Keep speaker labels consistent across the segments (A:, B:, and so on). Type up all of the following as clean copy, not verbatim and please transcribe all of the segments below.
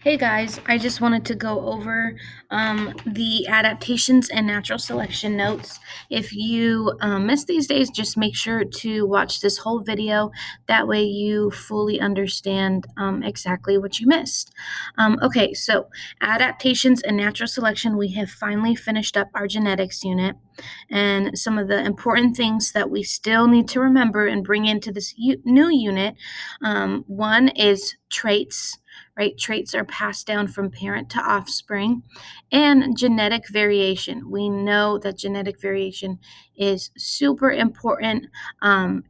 A: Hey guys, I just wanted to go over the adaptations and natural selection notes. If you miss these days, just make sure to watch this whole video. That way you fully understand exactly what you missed. Okay, so adaptations and natural selection, we have finally finished up our genetics unit. And some of the important things that we still need to remember and bring into this new unit, one is traits, right? Traits are passed down from parent to offspring, and genetic variation. We know that genetic variation is super important.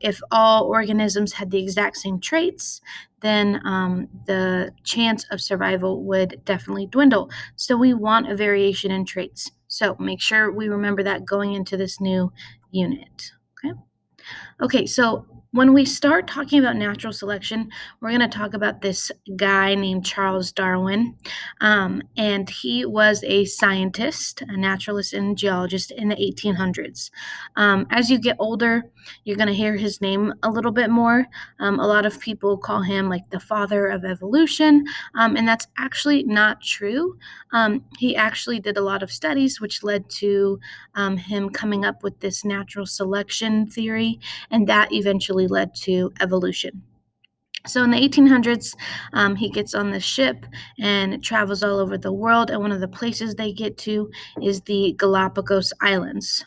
A: If all organisms had the exact same traits, then the chance of survival would definitely dwindle. So we want a variation in traits. So make sure we remember that going into this new unit. Okay. Okay, so when we start talking about natural selection, we're going to talk about this guy named Charles Darwin. And he was a scientist, a naturalist, and geologist in the 1800s. As you get older, you're going to hear his name a little bit more. A lot of people call him like the father of evolution, and that's actually not true. He actually did a lot of studies, which led to him coming up with this natural selection theory, and that eventually led to evolution. So in the 1800s, he gets on the ship and travels all over the world. And one of the places they get to is the Galapagos Islands,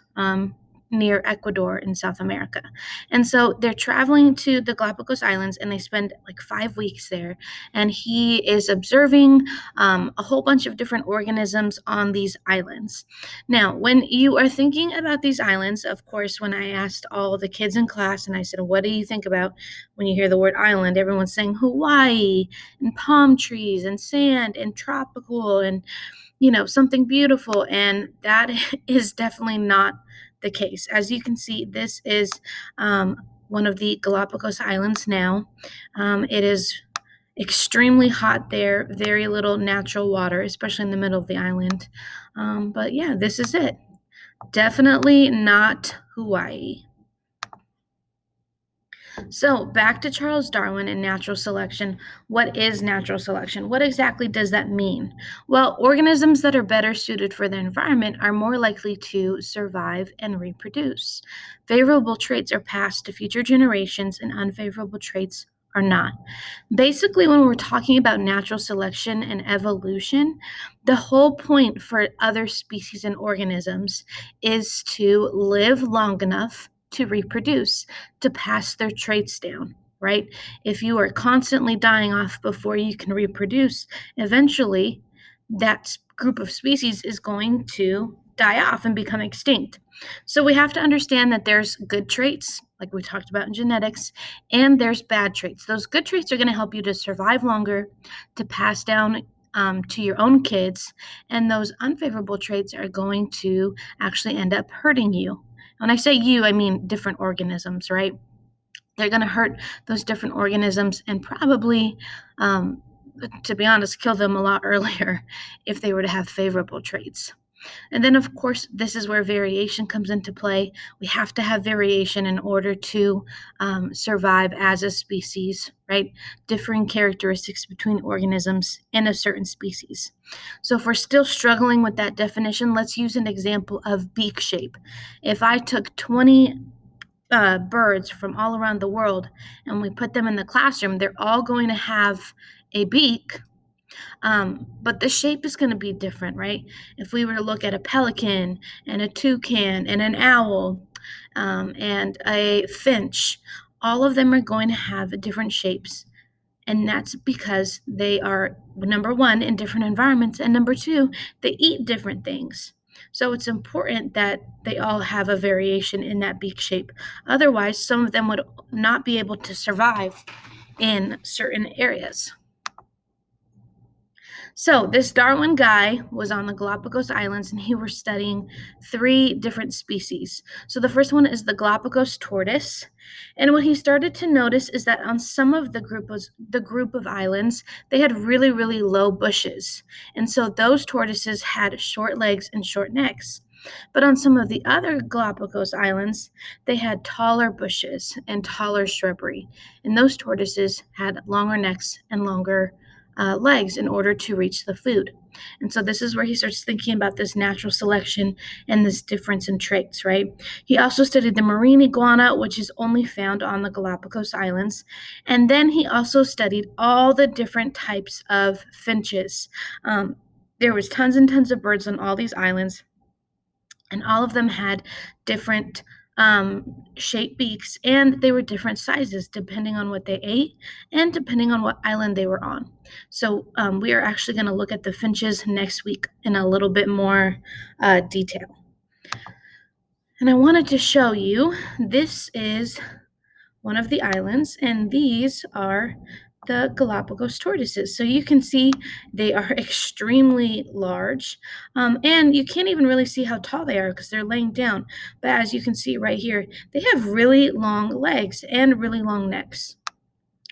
A: near Ecuador in South America. And so they're traveling to the Galapagos Islands and they spend like 5 weeks there. And he is observing a whole bunch of different organisms on these islands. Now, when you are thinking about these islands, of course, when I asked all the kids in class and I said, what do you think about when you hear the word island? Everyone's saying Hawaii and palm trees and sand and tropical and, something beautiful. And that is definitely not the case. As you can see, this is one of the Galapagos Islands now. It is extremely hot there, very little natural water, especially in the middle of the island. But yeah, this is it. Definitely not Hawaii. So, back to Charles Darwin and natural selection. What is natural selection? What exactly does that mean? Well, organisms that are better suited for their environment are more likely to survive and reproduce. Favorable traits are passed to future generations, and unfavorable traits are not. Basically, when we're talking about natural selection and evolution, the whole point for other species and organisms is to live long enough to reproduce, to pass their traits down, right? If you are constantly dying off before you can reproduce, eventually that group of species is going to die off and become extinct. So we have to understand that there's good traits, like we talked about in genetics, and there's bad traits. Those good traits are going to help you to survive longer, to pass down to your own kids, and those unfavorable traits are going to actually end up hurting you. When I say you, I mean different organisms, right? They're going to hurt those different organisms and probably, to be honest, kill them a lot earlier if they were to have favorable traits. And then, of course, this is where variation comes into play. We have to have variation in order to survive as a species, right? Differing characteristics between organisms in a certain species. So, if we're still struggling with that definition, let's use an example of beak shape. If I took 20 birds from all around the world and we put them in the classroom, they're all going to have a beak, but the shape is going to be different, right? If we were to look at a pelican and a toucan and an owl and a finch, all of them are going to have different shapes. And that's because they are, number one, in different environments, and number two, they eat different things. So it's important that they all have a variation in that beak shape. Otherwise, some of them would not be able to survive in certain areas. So this Darwin guy was on the Galapagos Islands and he was studying 3 different species. So the first one is the Galapagos tortoise. And what he started to notice is that on some of the group of islands, they had really, really low bushes. And so those tortoises had short legs and short necks. But on some of the other Galapagos Islands, they had taller bushes and taller shrubbery. And those tortoises had longer necks and longer legs in order to reach the food. And so this is where he starts thinking about this natural selection and this difference in traits, right? He also studied the marine iguana, which is only found on the Galapagos Islands. And then he also studied all the different types of finches. There was tons and tons of birds on all these islands, and all of them had different shaped beaks, and they were different sizes depending on what they ate and depending on what island they were on. So we are actually going to look at the finches next week in a little bit more detail. And I wanted to show you, this is one of the islands, and these are the Galapagos tortoises. So you can see they are extremely large, and you can't even really see how tall they are because they're laying down. But as you can see right here, they have really long legs and really long necks.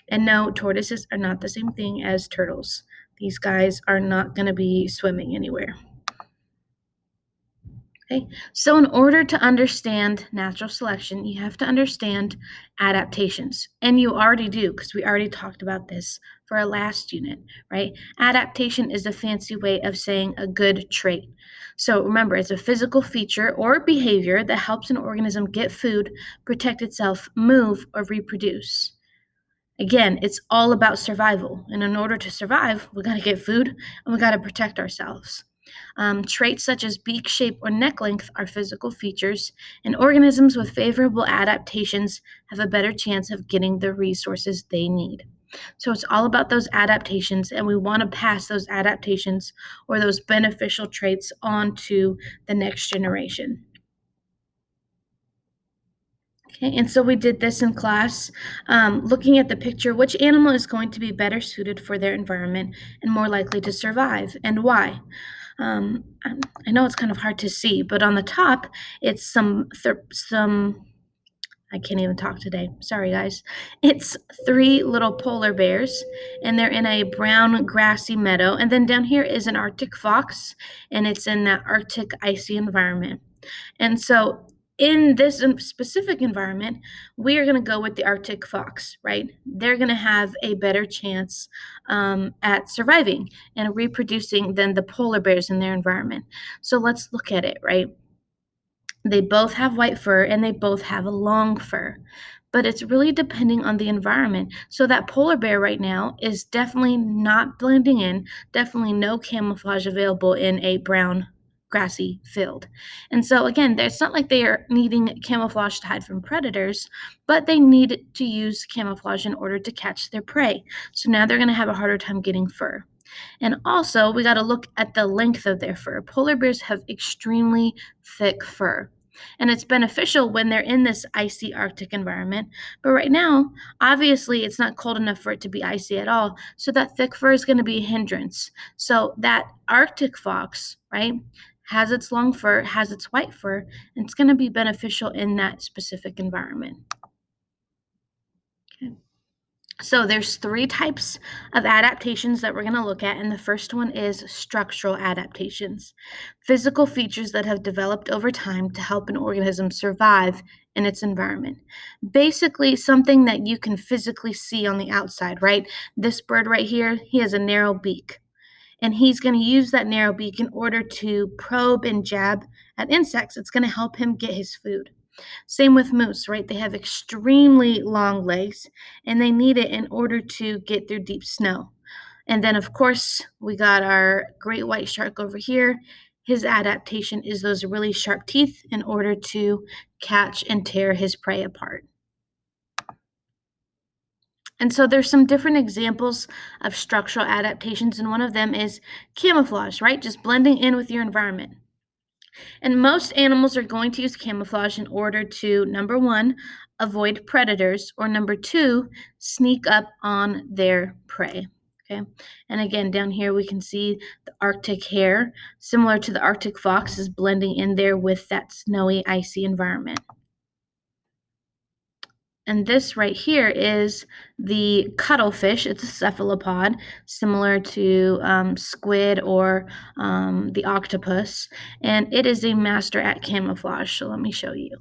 A: And no, tortoises are not the same thing as turtles. These guys are not going to be swimming anywhere. Okay, so in order to understand natural selection, you have to understand adaptations. And you already do, because we already talked about this for our last unit, right? Adaptation is a fancy way of saying a good trait. So remember, it's a physical feature or behavior that helps an organism get food, protect itself, move, or reproduce. Again, it's all about survival. And in order to survive, we got to get food and we got to protect ourselves. Traits such as beak shape or neck length are physical features, and organisms with favorable adaptations have a better chance of getting the resources they need. So it's all about those adaptations, and we want to pass those adaptations or those beneficial traits on to the next generation. Okay, and so we did this in class, looking at the picture, which animal is going to be better suited for their environment and more likely to survive, and why? I know it's kind of hard to see, but on the top, it's some, I can't even talk today. Sorry, guys. It's 3 little polar bears, and they're in a brown grassy meadow. And then down here is an Arctic fox, and it's in that Arctic icy environment. And so in this specific environment, we are going to go with the Arctic fox, right? They're going to have a better chance at surviving and reproducing than the polar bears in their environment. So let's look at it, right? They both have white fur and they both have a long fur, but it's really depending on the environment. So that polar bear right now is definitely not blending in, definitely no camouflage available in a brown grassy field. And so again, it's not like they are needing camouflage to hide from predators, but they need to use camouflage in order to catch their prey. So now they're going to have a harder time getting fur. And also, we got to look at the length of their fur. Polar bears have extremely thick fur, and it's beneficial when they're in this icy Arctic environment. But right now, obviously, it's not cold enough for it to be icy at all, so that thick fur is going to be a hindrance. So that Arctic fox, right, has its long fur, has its white fur, and it's going to be beneficial in that specific environment. Okay. So there's 3 types of adaptations that we're going to look at, and the first one is structural adaptations, physical features that have developed over time to help an organism survive in its environment. Basically, something that you can physically see on the outside, right? This bird right here, he has a narrow beak, and he's going to use that narrow beak in order to probe and jab at insects. It's going to help him get his food. Same with moose, right? They have extremely long legs, and they need it in order to get through deep snow. And then, of course, we got our great white shark over here. His adaptation is those really sharp teeth in order to catch and tear his prey apart. And so there's some different examples of structural adaptations, and one of them is camouflage, right? Just blending in with your environment. And most animals are going to use camouflage in order to, number 1, avoid predators, or number 2, sneak up on their prey. Okay. And again, down here we can see the Arctic hare, similar to the Arctic fox, is blending in there with that snowy, icy environment. And this right here is the cuttlefish. It's a cephalopod, similar to squid or the octopus. And it is a master at camouflage. So let me show you.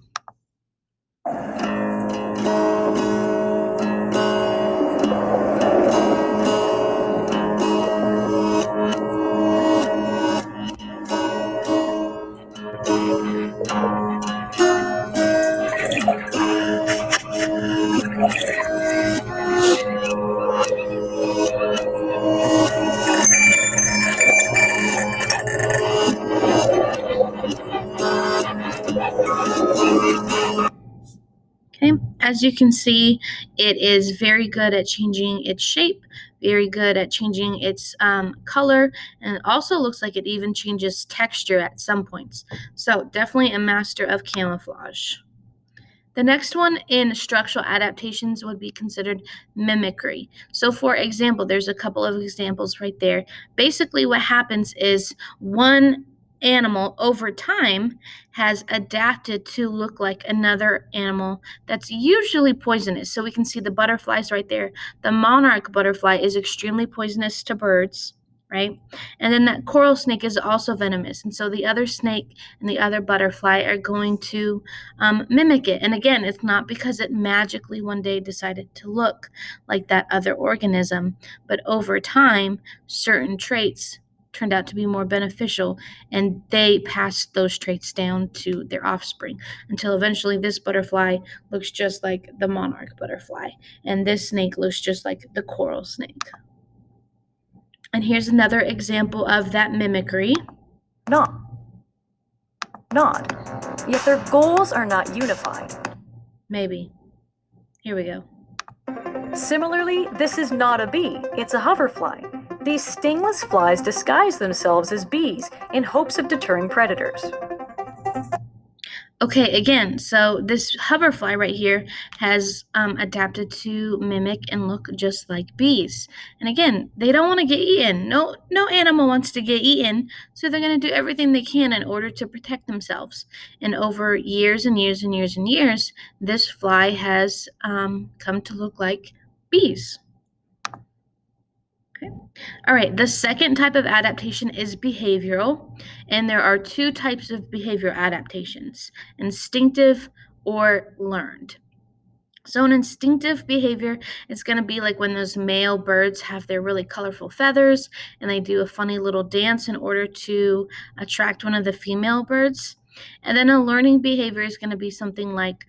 A: As you can see, it is very good at changing its shape, very good at changing its color, and it also looks like it even changes texture at some points. So definitely a master of camouflage. The next one in structural adaptations would be considered mimicry. So, for example, there's a couple of examples right there. Basically, what happens is one animal over time has adapted to look like another animal that's usually poisonous. So, we can see the butterflies right there. The monarch butterfly is extremely poisonous to birds, right? And then that coral snake is also venomous. And so, the other snake and the other butterfly are going to mimic it. And again, it's not because it magically one day decided to look like that other organism, but over time, certain traits turned out to be more beneficial, and they passed those traits down to their offspring until eventually this butterfly looks just like the monarch butterfly, and this snake looks just like the coral snake. And here's another example of that mimicry.
B: Not. Yet their goals are not unified.
A: Maybe. Here we go.
B: Similarly, this is not a bee, it's a hoverfly. These stingless flies disguise themselves as bees in hopes of deterring predators.
A: Okay, again, so this hoverfly right here has adapted to mimic and look just like bees. And again, they don't want to get eaten. No animal wants to get eaten, so they're going to do everything they can in order to protect themselves. And over years and years and years and years, this fly has come to look like bees. Okay. All right, the second type of adaptation is behavioral, and there are two types of behavioral adaptations: instinctive or learned. So, an instinctive behavior is going to be like when those male birds have their really colorful feathers and they do a funny little dance in order to attract one of the female birds. And then a learning behavior is going to be something like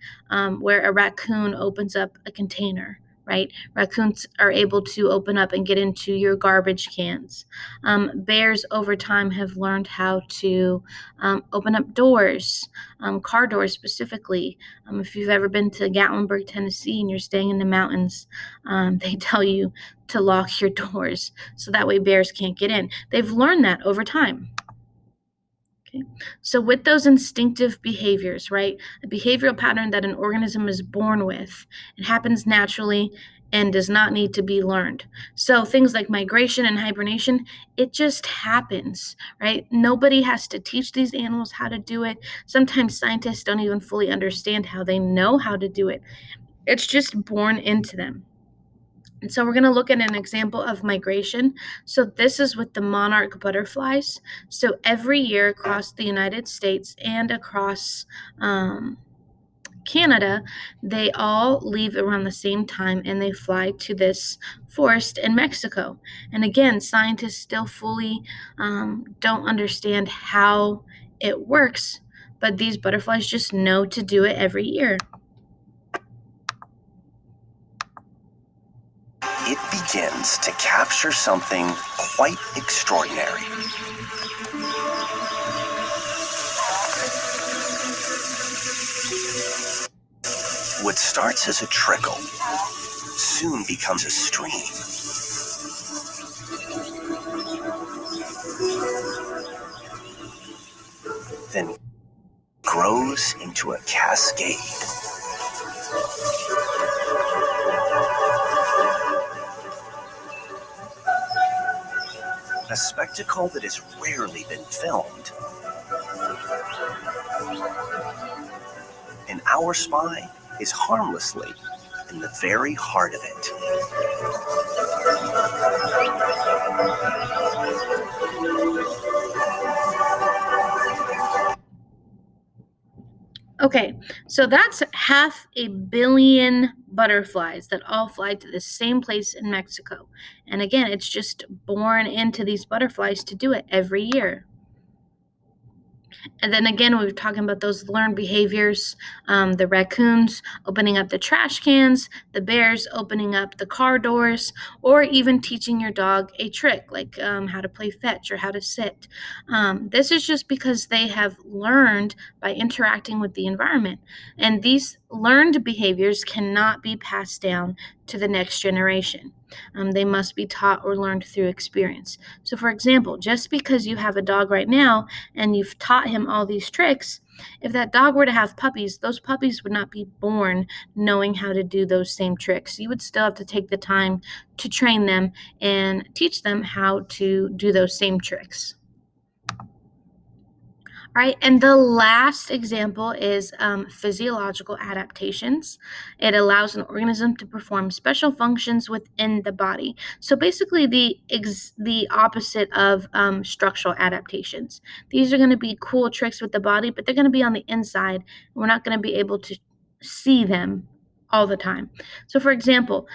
A: where a raccoon opens up a container, right? Raccoons are able to open up and get into your garbage cans. Bears over time have learned how to open up doors, car doors specifically. If you've ever been to Gatlinburg, Tennessee, and you're staying in the mountains, they tell you to lock your doors so that way bears can't get in. They've learned that over time. Okay. So with those instinctive behaviors, right, a behavioral pattern that an organism is born with, it happens naturally and does not need to be learned. So things like migration and hibernation, it just happens, right? Nobody has to teach these animals how to do it. Sometimes scientists don't even fully understand how they know how to do it. It's just born into them. And so we're going to look at an example of migration. So this is with the monarch butterflies. So every year across the United States and across Canada, they all leave around the same time and they fly to this forest in Mexico. And again, scientists still fully don't understand how it works, but these butterflies just know to do it every year.
C: It begins to capture something quite extraordinary. What starts as a trickle soon becomes a stream. Then grows into a cascade. A spectacle that has rarely been filmed. And our spy is harmlessly in the very heart of it.
A: Okay, so that's 500 million butterflies that all fly to the same place in Mexico. And again, it's just born into these butterflies to do it every year. And then again, we were talking about those learned behaviors, the raccoons opening up the trash cans, the bears opening up the car doors, or even teaching your dog a trick like how to play fetch or how to sit. This is just because they have learned by interacting with the environment. And these learned behaviors cannot be passed down to the next generation. They must be taught or learned through experience. So, for example, just because you have a dog right now and you've taught him all these tricks, if that dog were to have puppies, those puppies would not be born knowing how to do those same tricks. You would still have to take the time to train them and teach them how to do those same tricks. All right, and the last example is physiological adaptations. It allows an organism to perform special functions within the body. So basically, the opposite of structural adaptations. These are going to be cool tricks with the body, but they're going to be on the inside. We're not going to be able to see them all the time. So, for example,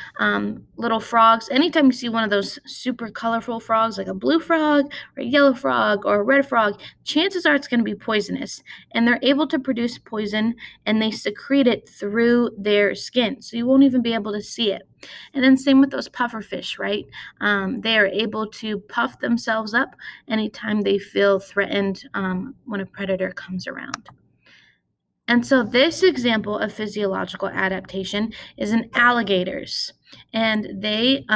A: little frogs. Anytime you see one of those super colorful frogs, like a blue frog or a yellow frog or a red frog, chances are it's going to be poisonous, and they're able to produce poison and they secrete it through their skin, so you won't even be able to see it. And then same with those puffer fish, right? They are able to puff themselves up anytime they feel threatened when a predator comes around. And so this example of physiological adaptation is in alligators, and they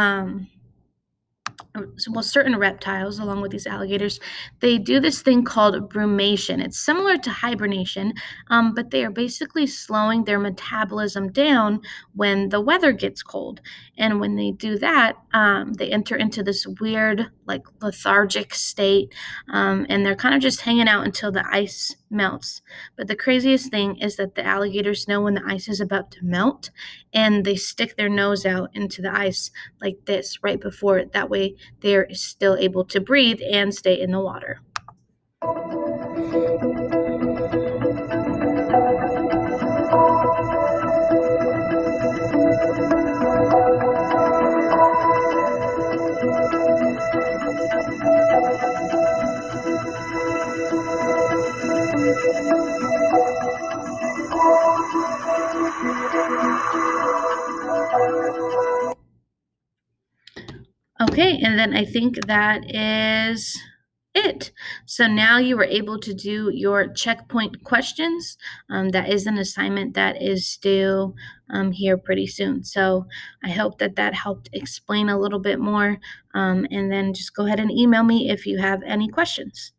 A: certain reptiles, along with these alligators, they do this thing called brumation. It's similar to hibernation, but they are basically slowing their metabolism down when the weather gets cold. And when they do that, they enter into this weird, like lethargic state, and they're kind of just hanging out until the ice melts. But the craziest thing is that the alligators know when the ice is about to melt, and they stick their nose out into the ice like this right before it. That way, they're still able to breathe and stay in the water. Okay, and then I think that is it. So now you were able to do your checkpoint questions. That is an assignment that is due here pretty soon. So I hope that that helped explain a little bit more. And then just go ahead and email me if you have any questions.